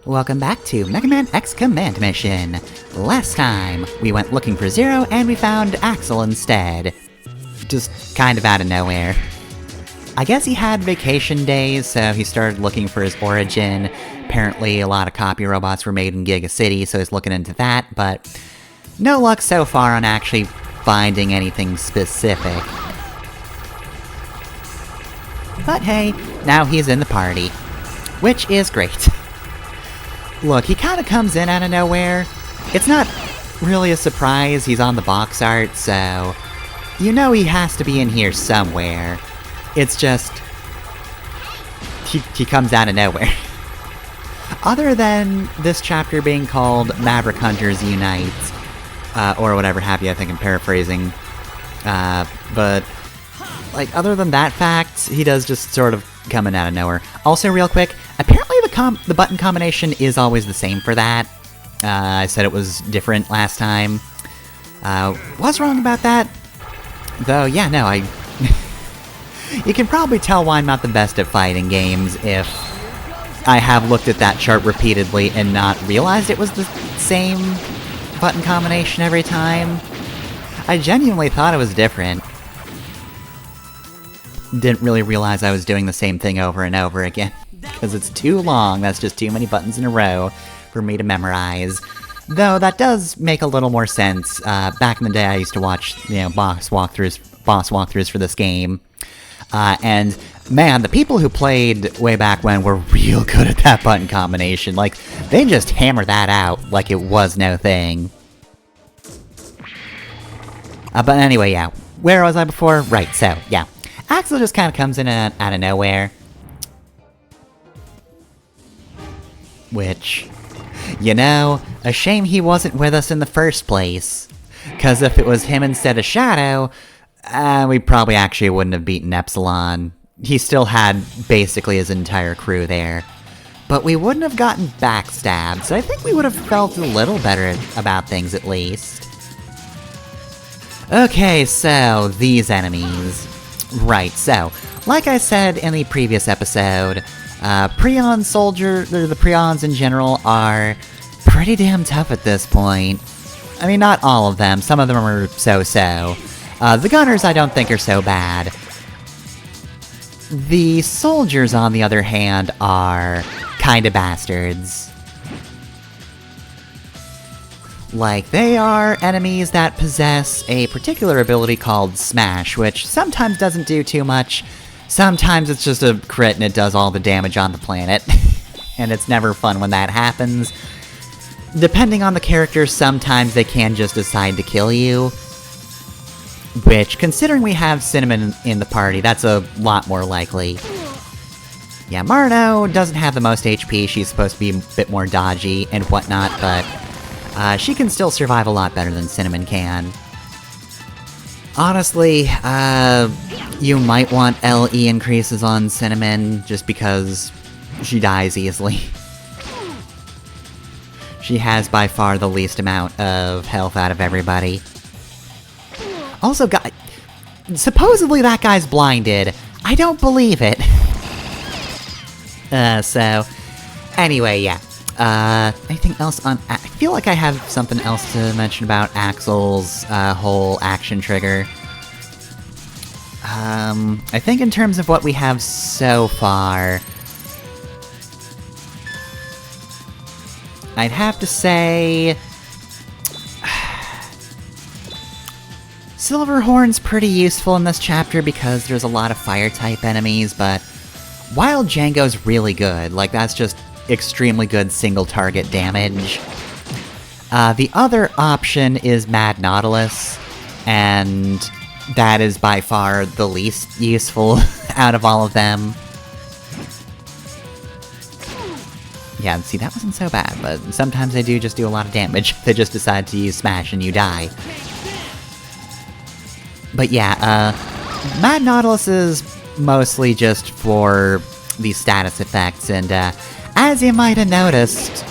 Welcome back to Mega Man X Command Mission. Last time, we went looking for Zero and we found Axel instead. Just kind of out of nowhere. I guess he had vacation days, so he started looking for his origin. Apparently, a lot of copy robots were made in Giga City, so he's looking into that, but no luck so far on actually finding anything specific. But hey, now he's in the party, which is great. Look, he kinda comes in out of nowhere. It's not really a surprise he's on the box art, so you know he has to be in here somewhere. It's just he comes out of nowhere. Other than this chapter being called Maverick Hunters Unite, or whatever have you, I think I'm paraphrasing. But like, other than that fact, he does just sort of coming out of nowhere. Also, real quick, apparently the button combination is always the same for that. I said it was different last time. Was wrong about that. Though, yeah, no, you can probably tell why I'm not the best at fighting games if I have looked at that chart repeatedly and not realized it was the same button combination every time. I genuinely thought it was different. Didn't really realize I was doing the same thing over and over again. Because it's too long, that's just too many buttons in a row for me to memorize. Though that does make a little more sense. Back in the day I used to watch, boss walkthroughs for this game. And man, the people who played way back when were real good at that button combination. Like, they just hammer that out like it was no thing. But anyway, yeah. Where was I before? Right, so, yeah. Axel just kind of comes in out of nowhere. Which, a shame he wasn't with us in the first place. 'Cause if it was him instead of Shadow, we probably actually wouldn't have beaten Epsilon. He still had basically his entire crew there. But we wouldn't have gotten backstabbed, so I think we would have felt a little better about things at least. Okay, so, these enemies. Right, so, like I said in the previous episode, Prion the Prions in general are pretty damn tough at this point. I mean, not all of them, some of them are so-so. The Gunners I don't think are so bad. The soldiers, on the other hand, are kinda bastards. Like, they are enemies that possess a particular ability called Smash, which sometimes doesn't do too much. Sometimes it's just a crit and it does all the damage on the planet. And it's never fun when that happens. Depending on the character, sometimes they can just decide to kill you. Which, considering we have Cinnamon in the party, that's a lot more likely. Yeah, Marno doesn't have the most HP, she's supposed to be a bit more dodgy and whatnot, but she can still survive a lot better than Cinnamon can. Honestly, you might want LE increases on Cinnamon, just because she dies easily. She has by far the least amount of health out of everybody. Also, supposedly that guy's blinded. I don't believe it. So, anyway, yeah. Anything else on... I feel like I have something else to mention about Axel's, whole action trigger. I think in terms of what we have so far, I'd have to say... Silverhorn's pretty useful in this chapter because there's a lot of fire-type enemies, but Wild Django's really good. Like, that's just extremely good single-target damage. The other option is Mad Nautilus, and that is by far the least useful out of all of them. Yeah, see, that wasn't so bad, but sometimes they do just do a lot of damage. They just decide to use Smash and you die. But yeah, Mad Nautilus is mostly just for the status effects, and as you might have noticed,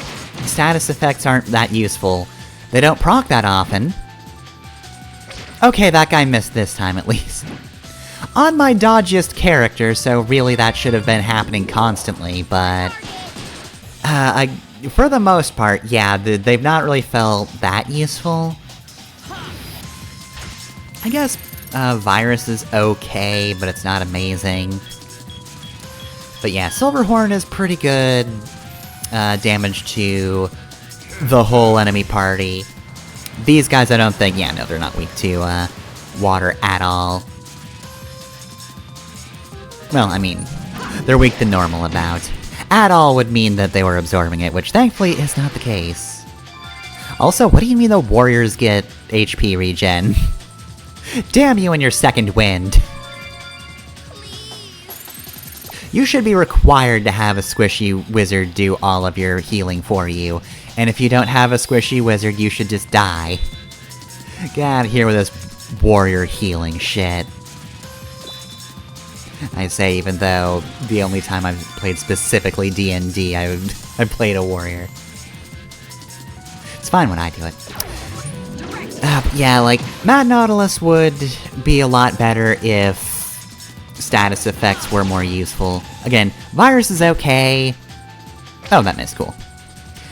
status effects aren't that useful. They don't proc that often. Okay, that guy missed this time at least. On my dodgiest character, so really that should have been happening constantly, but... For the most part, yeah, they've not really felt that useful. I guess Virus is okay, but it's not amazing. But yeah, Silverhorn is pretty good damage to the whole enemy party. These guys, I don't think, yeah, no, they're not weak to water at all. Well, I mean, they're weak to normal about. At all would mean that they were absorbing it, which thankfully is not the case. Also, what do you mean the warriors get HP regen? Damn you and your second wind! You should be required to have a squishy wizard do all of your healing for you, and if you don't have a squishy wizard, you should just die. Get out of here with this warrior healing shit. I say, even though the only time I've played specifically D&D, I played a warrior. It's fine when I do it. Yeah, like, Mad Nautilus would be a lot better if status effects were more useful. Again, Virus is okay. Oh, that is cool.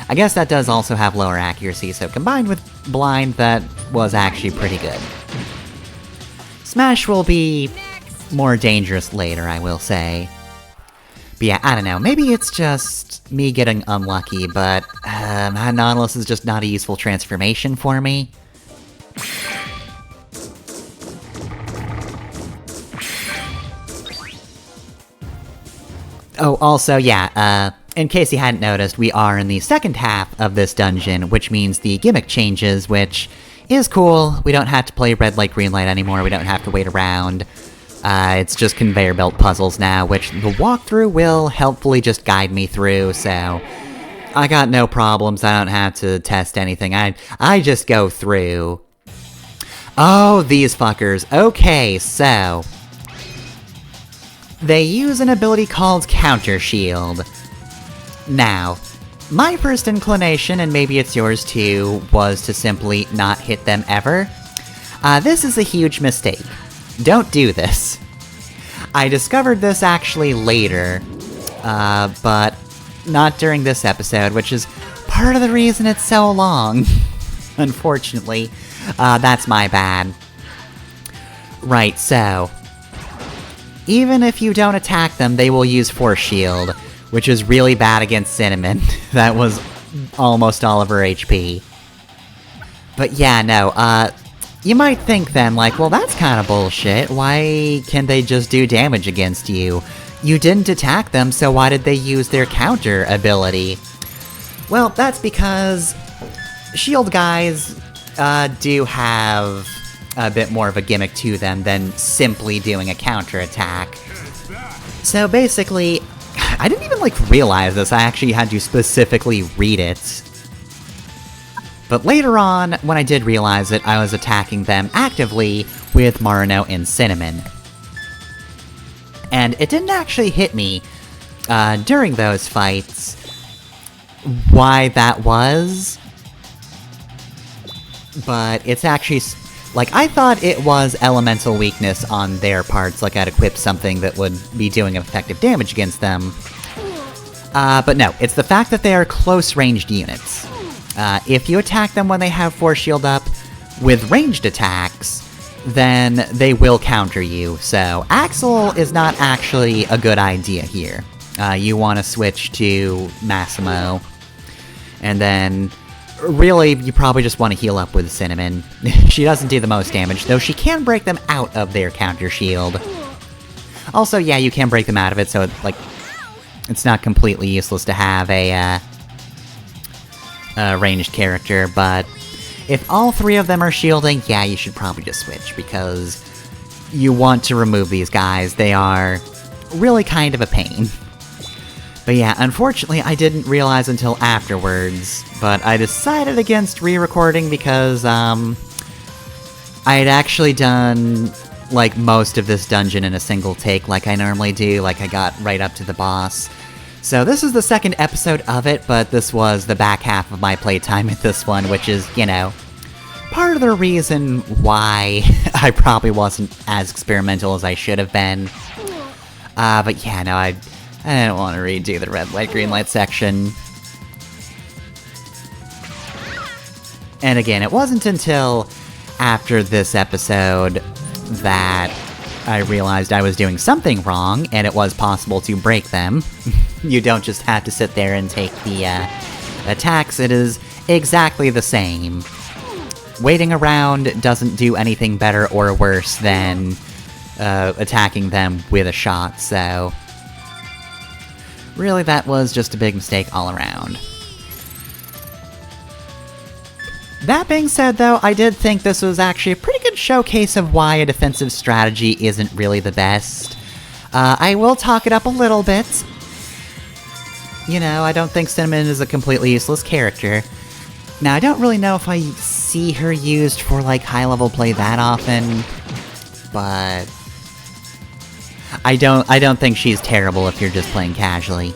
I guess that does also have lower accuracy, so combined with Blind, that was actually pretty good. Smash will be more dangerous later, I will say. But yeah, I don't know, maybe it's just me getting unlucky, but Mad Nautilus is just not a useful transformation for me. Oh, also, yeah, in case you hadn't noticed, we are in the second half of this dungeon, which means the gimmick changes, which is cool. We don't have to play red light, green light anymore, we don't have to wait around. It's just conveyor belt puzzles now, which the walkthrough will helpfully just guide me through, so I got no problems, I don't have to test anything, I just go through. Oh, these fuckers. Okay, so they use an ability called Counter Shield. Now, my first inclination, and maybe it's yours too, was to simply not hit them ever. This is a huge mistake. Don't do this. I discovered this actually later, but not during this episode, which is part of the reason it's so long. Unfortunately, that's my bad. Right, so even if you don't attack them, they will use Force Shield, which is really bad against Cinnamon. That was almost all of her HP. But yeah, no, you might think then, like, well, that's kind of bullshit. Why can't they just do damage against you? You didn't attack them, so why did they use their counter ability? Well, that's because shield guys do have a bit more of a gimmick to them than simply doing a counterattack. So basically, I didn't even, like, realize this, I actually had to specifically read it. But later on, when I did realize it, I was attacking them actively with Marino and Cinnamon. And it didn't actually hit me during those fights why that was. But it's actually, like, I thought it was elemental weakness on their parts, like I'd equip something that would be doing effective damage against them. But no, it's the fact that they are close-ranged units. If you attack them when they have Force Shield up with ranged attacks, then they will counter you, so Axel is not actually a good idea here. You want to switch to Massimo, and then really, you probably just want to heal up with Cinnamon. She doesn't do the most damage, though she can break them out of their counter shield. Also, yeah, you can break them out of it, so it's, like, it's not completely useless to have a ranged character, but if all three of them are shielding, yeah, you should probably just switch, because you want to remove these guys. They are really kind of a pain. But yeah, unfortunately, I didn't realize until afterwards, but I decided against re-recording because, I had actually done, like, most of this dungeon in a single take like I normally do, like I got right up to the boss. So this is the second episode of it, but this was the back half of my playtime with this one, which is, you know, part of the reason why I probably wasn't as experimental as I should have been. But yeah, no, I didn't want to redo the red light, green light section. And again, it wasn't until after this episode that I realized I was doing something wrong, and it was possible to break them. You don't just have to sit there and take the attacks, it is exactly the same. Waiting around doesn't do anything better or worse than attacking them with a shot, so... really, that was just a big mistake all around. That being said, though, I did think this was actually a pretty good showcase of why a defensive strategy isn't really the best. I will talk it up a little bit. You know, I don't think Cinnamon is a completely useless character. Now, I don't really know if I see her used for, like, high-level play that often, but... I don't think she's terrible if you're just playing casually.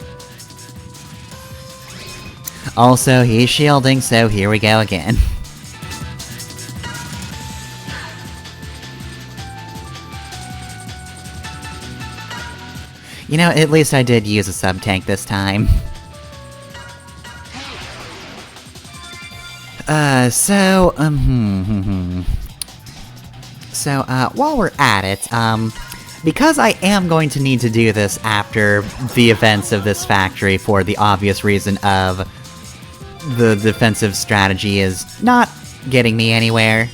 Also, he's shielding, so here we go again. You know, at least I did use a sub-tank this time. While we're at it, because I am going to need to do this after the events of this factory for the obvious reason of the defensive strategy is not getting me anywhere.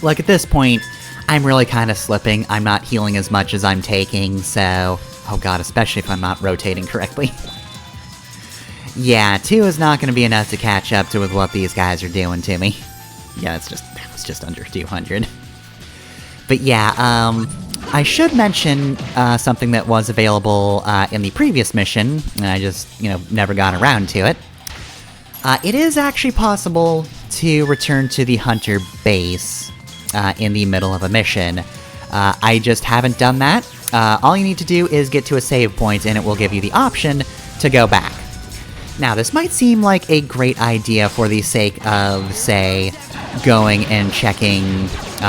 Like, at this point, I'm really kind of slipping. I'm not healing as much as I'm taking, so... oh god, especially if I'm not rotating correctly. Yeah, 2 is not going to be enough to catch up to with what these guys are doing to me. Yeah, that was just under 200. But yeah, I should mention something that was available in the previous mission, and I just, never got around to it. It is actually possible to return to the Hunter base in the middle of a mission. I just haven't done that. All you need to do is get to a save point, and it will give you the option to go back. Now, this might seem like a great idea for the sake of, say, going and checking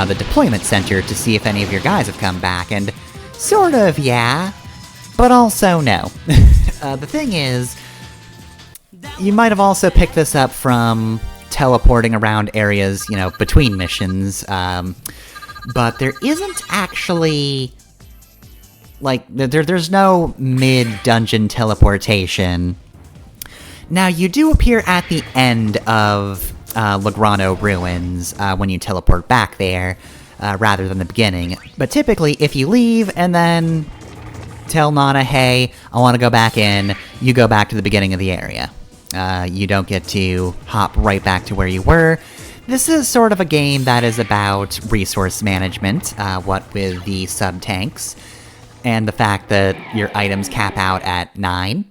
the deployment center to see if any of your guys have come back, and sort of, yeah, but also no. The thing is, you might have also picked this up from teleporting around areas, between missions, but there isn't actually, like, there's no mid-dungeon teleportation. Now, you do appear at the end of Lograno Ruins when you teleport back there, rather than the beginning. But typically, if you leave and then tell Nana, hey, I want to go back in, you go back to the beginning of the area. You don't get to hop right back to where you were. This is sort of a game that is about resource management, what with the sub-tanks, and the fact that your items cap out at 9.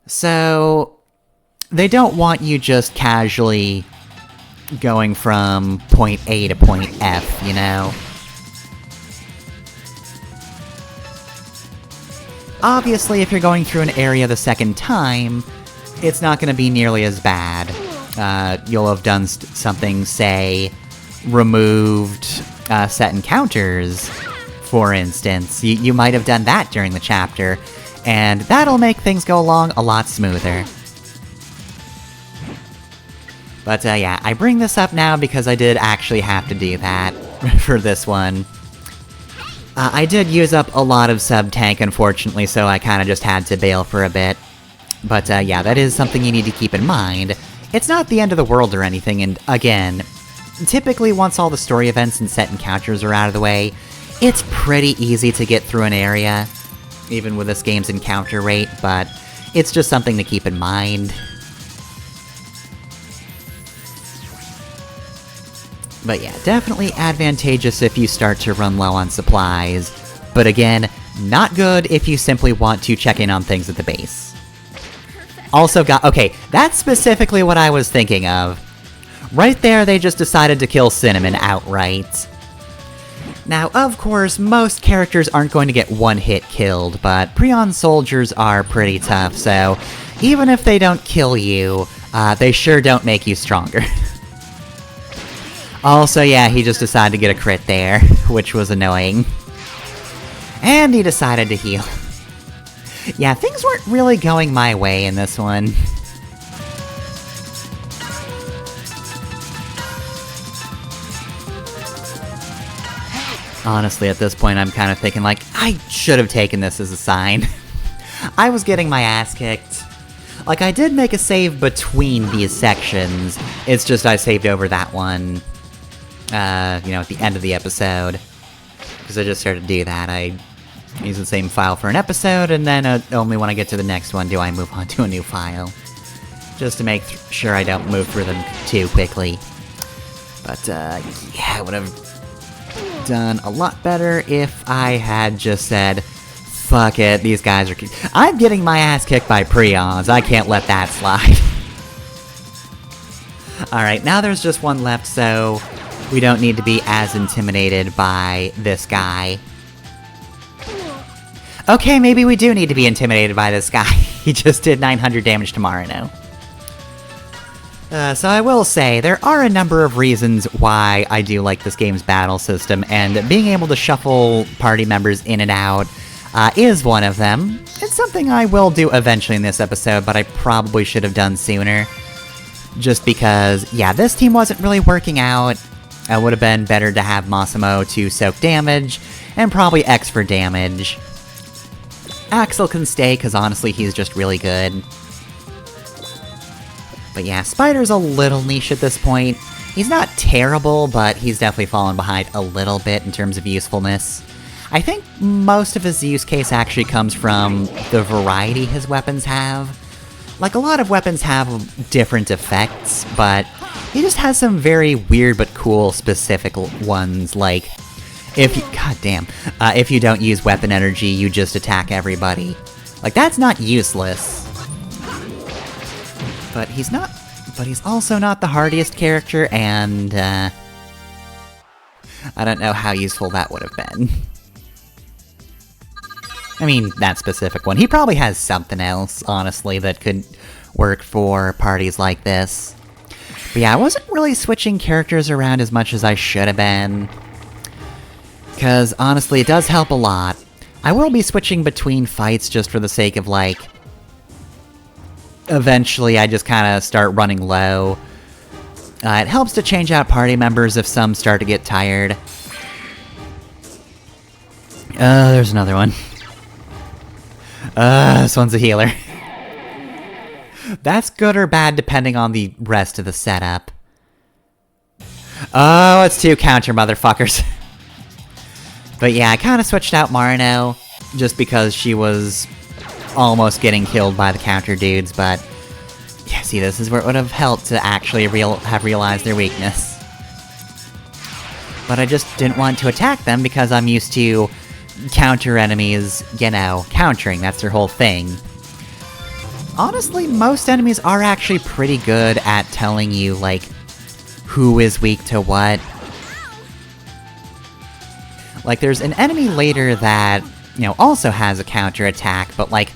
So, they don't want you just casually going from point A to point F, Obviously, if you're going through an area the second time, it's not going to be nearly as bad. You'll have done something, say, removed set encounters, for instance. You might have done that during the chapter, and that'll make things go along a lot smoother. But yeah, I bring this up now because I did actually have to do that for this one. I did use up a lot of sub-tank, unfortunately, so I kinda just had to bail for a bit. But yeah, that is something you need to keep in mind. It's not the end of the world or anything, and again, typically once all the story events and set encounters are out of the way, it's pretty easy to get through an area, even with this game's encounter rate, but it's just something to keep in mind. But yeah, definitely advantageous if you start to run low on supplies, but again, not good if you simply want to check in on things at the base. Also okay, that's specifically what I was thinking of. Right there, they just decided to kill Cinnamon outright. Now, of course, most characters aren't going to get one hit killed, but Prion soldiers are pretty tough, so even if they don't kill you, they sure don't make you stronger. Also, yeah, he just decided to get a crit there, which was annoying. And he decided to heal. Yeah, things weren't really going my way in this one. Honestly, at this point, I'm kind of thinking, like, I should have taken this as a sign. I was getting my ass kicked. Like, I did make a save between these sections, it's just I saved over that one, at the end of the episode. Because I just started to do that, I use the same file for an episode, and then only when I get to the next one do I move on to a new file. Just to make sure I don't move through them too quickly. But, yeah, I would have done a lot better if I had just said, fuck it, these guys are... I'm getting my ass kicked by Prions, I can't let that slide. Alright, now there's just one left, so we don't need to be as intimidated by this guy. Okay, maybe we do need to be intimidated by this guy. He just did 900 damage to Marino. So I will say, there are a number of reasons why I do like this game's battle system, and being able to shuffle party members in and out is one of them. It's something I will do eventually in this episode, but I probably should have done sooner. Just because, yeah, this team wasn't really working out. It would have been better to have Massimo to soak damage, and probably X for damage. Axel can stay, because honestly, he's just really good. But yeah, Spider's a little niche at this point. He's not terrible, but he's definitely fallen behind a little bit in terms of usefulness. I think most of his use case actually comes from the variety his weapons have. Like, a lot of weapons have different effects, but he just has some very weird but cool specific ones, like, if you don't use weapon energy, you just attack everybody. Like, that's not useless. But he's also not the hardiest character, and, I don't know how useful that would have been. I mean, that specific one. He probably has something else, honestly, that could work for parties like this. But yeah, I wasn't really switching characters around as much as I should have been. Because, honestly, it does help a lot. I will be switching between fights just for the sake of, like... Eventually, I just kind of start running low. It helps to change out party members if some start to get tired. There's another one. This one's a healer. That's good or bad depending on the rest of the setup. Oh, it's two counter motherfuckers. But yeah, I kind of switched out Marino, just because she was almost getting killed by the counter dudes, but... Yeah, see, this is where it would have helped to actually have realized their weakness. But I just didn't want to attack them because I'm used to counter enemies, countering, that's their whole thing. Honestly, most enemies are actually pretty good at telling you, like, who is weak to what. Like, there's an enemy later that, also has a counter attack, but, like,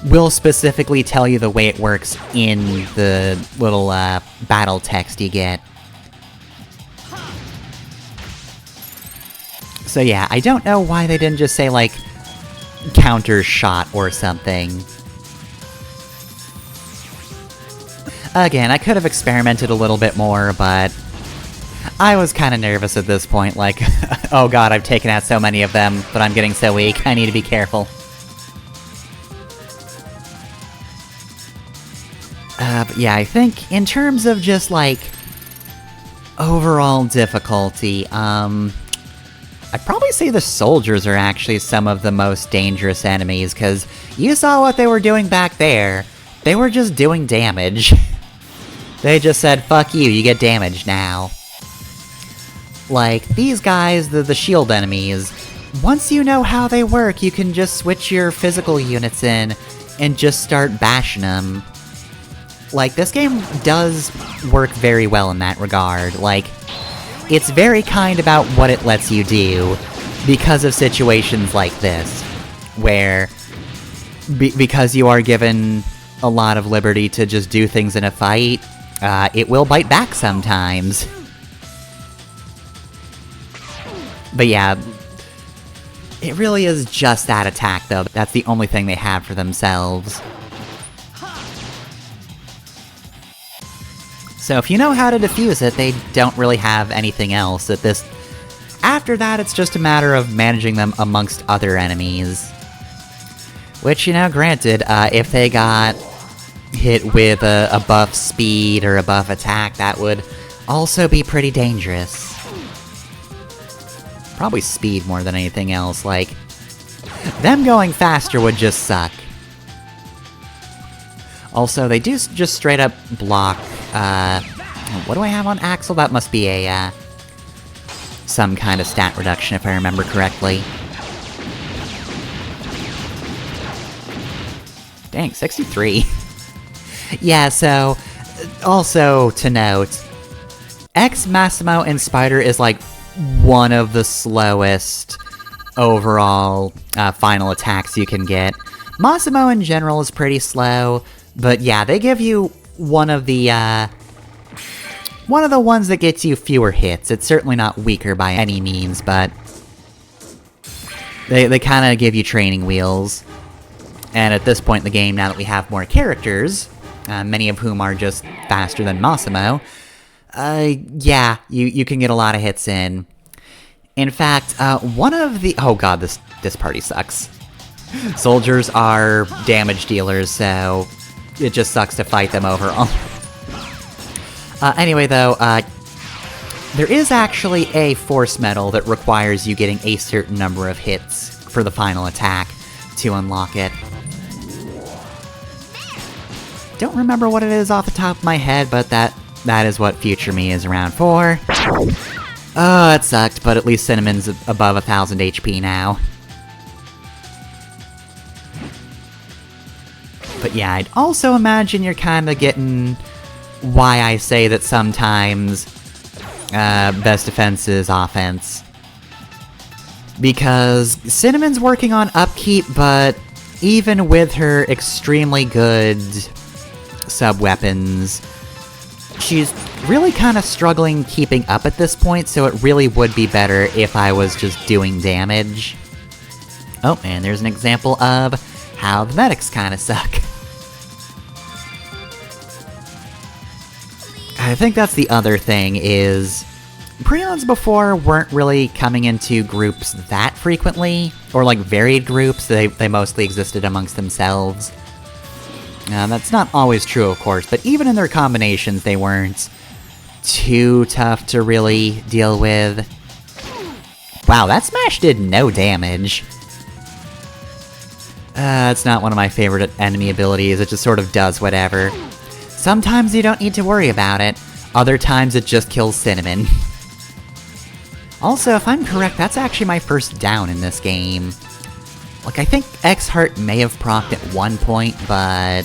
will specifically tell you the way it works in the little, battle text you get. So yeah, I don't know why they didn't just say, like, counter shot or something. Again, I could have experimented a little bit more, but... I was kinda nervous at this point, like, oh god, I've taken out so many of them, but I'm getting so weak, I need to be careful. But yeah, I think, in terms of just, like, overall difficulty, I'd probably say the soldiers are actually some of the most dangerous enemies, because you saw what they were doing back there. They were just doing damage. They just said, fuck you, you get damage now. Like, these guys, the shield enemies, once you know how they work, you can just switch your physical units in and just start bashing them. Like, this game does work very well in that regard. Like, it's very kind about what it lets you do because of situations like this, where, because you are given a lot of liberty to just do things in a fight, it will bite back sometimes. But yeah, it really is just that attack, though. That's the only thing they have for themselves. So if you know how to defuse it, they don't really have anything else at After that, it's just a matter of managing them amongst other enemies. Which, you know, granted, if they got hit with a buff speed or a buff attack, that would also be pretty dangerous. Probably speed more than anything else, like... them going faster would just suck. Also, they do just straight up block, what do I have on Axel? That must be a, some kind of stat reduction, if I remember correctly. Dang, 63. Yeah, so... also, to note... X, Massimo, and Spider is, like, one of the slowest overall final attacks you can get. Massimo in general is pretty slow, but yeah, they give you one of the ones that gets you fewer hits. It's certainly not weaker by any means, but they kind of give you training wheels. And at this point in the game, now that we have more characters, many of whom are just faster than Massimo, yeah, you can get a lot of hits in. In fact, one of the... oh god, this party sucks. Soldiers are damage dealers, so it just sucks to fight them overall. Anyway, though, there is actually a force medal that requires you getting a certain number of hits for the final attack to unlock it. Don't remember what it is off the top of my head, but that is what future me is around for. Oh, it sucked, but at least Cinnamon's above 1000 HP now. But yeah, I'd also imagine you're kinda getting why I say that sometimes best defense is offense. Because Cinnamon's working on upkeep, but even with her extremely good sub-weapons, she's really kind of struggling keeping up at this point, so it really would be better if I was just doing damage. Oh, and there's an example of how the medics kind of suck. I think that's the other thing, is... Prions before weren't really coming into groups that frequently, or like varied groups. They mostly existed amongst themselves. That's not always true, of course, but even in their combinations, they weren't too tough to really deal with. Wow, that smash did no damage. It's not one of my favorite enemy abilities, it just sort of does whatever. Sometimes you don't need to worry about it, other times it just kills Cinnamon. Also, if I'm correct, that's actually my first down in this game. Like, I think X-Heart may have procced at one point, but...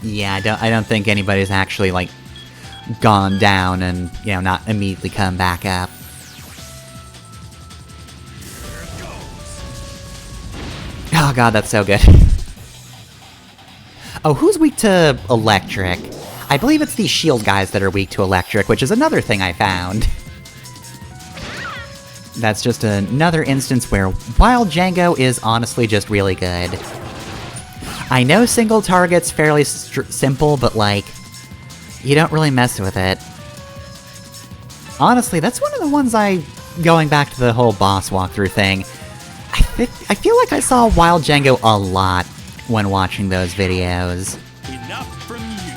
yeah, I don't think anybody's actually, like, gone down and, you know, not immediately come back up. Oh god, that's so good. Oh, who's weak to electric? I believe it's these shield guys that are weak to electric, which is another thing I found. That's just another instance where Wild Django is honestly just really good. I know single target's fairly simple, but like, you don't really mess with it. Honestly, that's one of the ones going back to the whole boss walkthrough thing, I feel like I saw Wild Django a lot when watching those videos. Enough from you.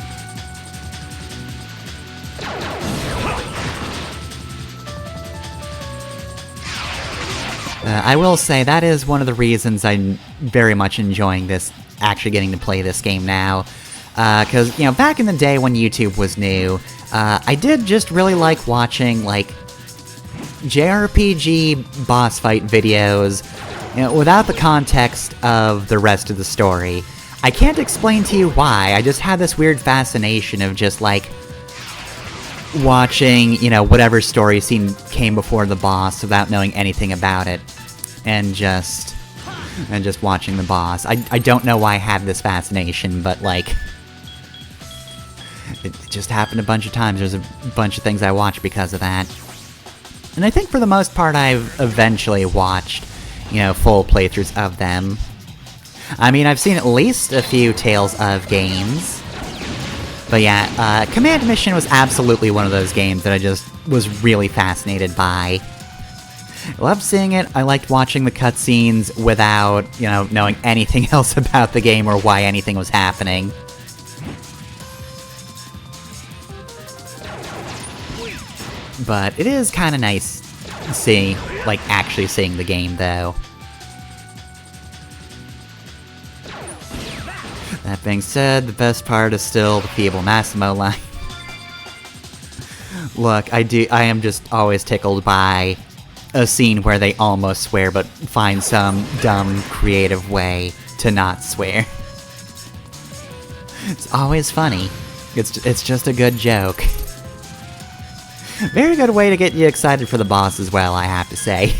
I will say, that is one of the reasons I'm very much enjoying this, actually getting to play this game now. Cause, you know, back in the day when YouTube was new, I did just really like watching, like, JRPG boss fight videos, you know, without the context of the rest of the story. I can't explain to you why, I just had this weird fascination of just, like, watching, you know, whatever story scene came before the boss without knowing anything about it. And just watching the boss. I don't know why I had this fascination, but, like, it just happened a bunch of times. There's a bunch of things I watched because of that. And I think for the most part I've eventually watched, you know, full playthroughs of them. I mean, I've seen at least a few Tales of games. But yeah, Command Mission was absolutely one of those games that I just was really fascinated by. I loved seeing it. I liked watching the cutscenes without, knowing anything else about the game or why anything was happening. But it is kind of nice seeing, actually seeing the game, though. That being said, the best part is still the Feeble Massimo line. Look, I am just always tickled by a scene where they almost swear but find some dumb, creative way to not swear. It's always funny. It's just a good joke. Very good way to get you excited for the boss as well, I have to say.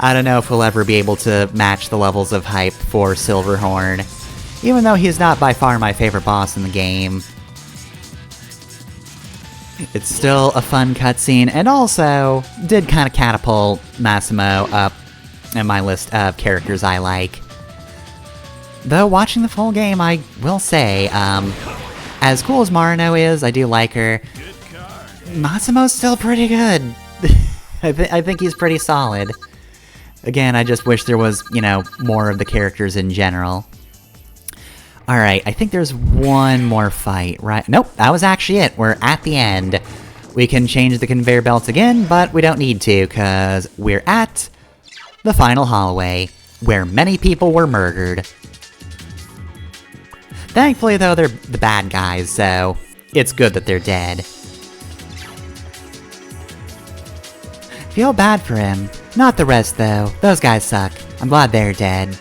I don't know if we'll ever be able to match the levels of hype for Silverhorn, even though he's not by far my favorite boss in the game. It's still a fun cutscene, and also did kind of catapult Massimo up in my list of characters I like. Though watching the full game, I will say, as cool as Marino is, I do like her. Massimo's still pretty good. I think he's pretty solid. Again, I just wish there was, more of the characters in general. Alright, I think there's one more fight, right? Nope, that was actually it. We're at the end. We can change the conveyor belts again, but we don't need to, because we're at the final hallway, where many people were murdered. Thankfully, though, they're the bad guys, so it's good that they're dead. Feel bad for him. Not the rest, though. Those guys suck. I'm glad they're dead.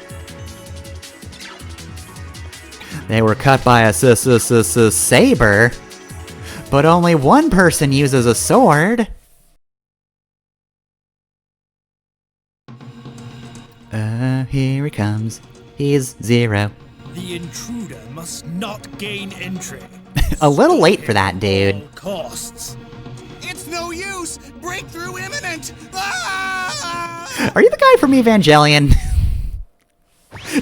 They were cut by a saber, but only one person uses a sword. Here he comes. He's Zero. The intruder must not gain entry. A little late for that, dude. All costs. It's no use! Breakthrough imminent! Ah! Are you the guy from Evangelion?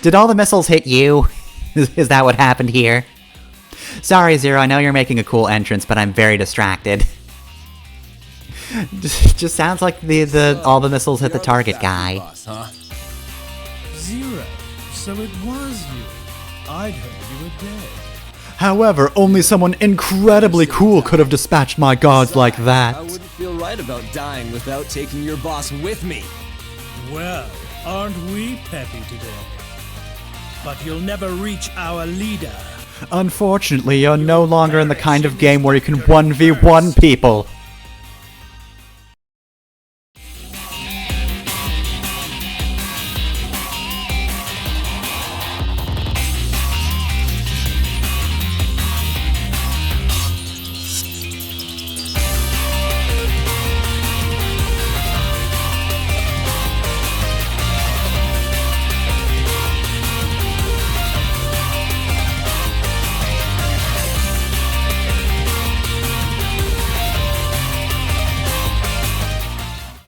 Did all the missiles hit you? Is that what happened here? Sorry, Zero, I know you're making a cool entrance, but I'm very distracted. Just sounds like all the missiles hit the target guy. Boss, huh? Zero. So it was you. I'd heard you were dead. However, only someone incredibly cool could have dispatched my guards like that. I wouldn't feel right about dying without taking your boss with me. Well, aren't we peppy today? But you'll never reach our leader. Unfortunately, you're no longer in the kind of game where you can 1v1 people.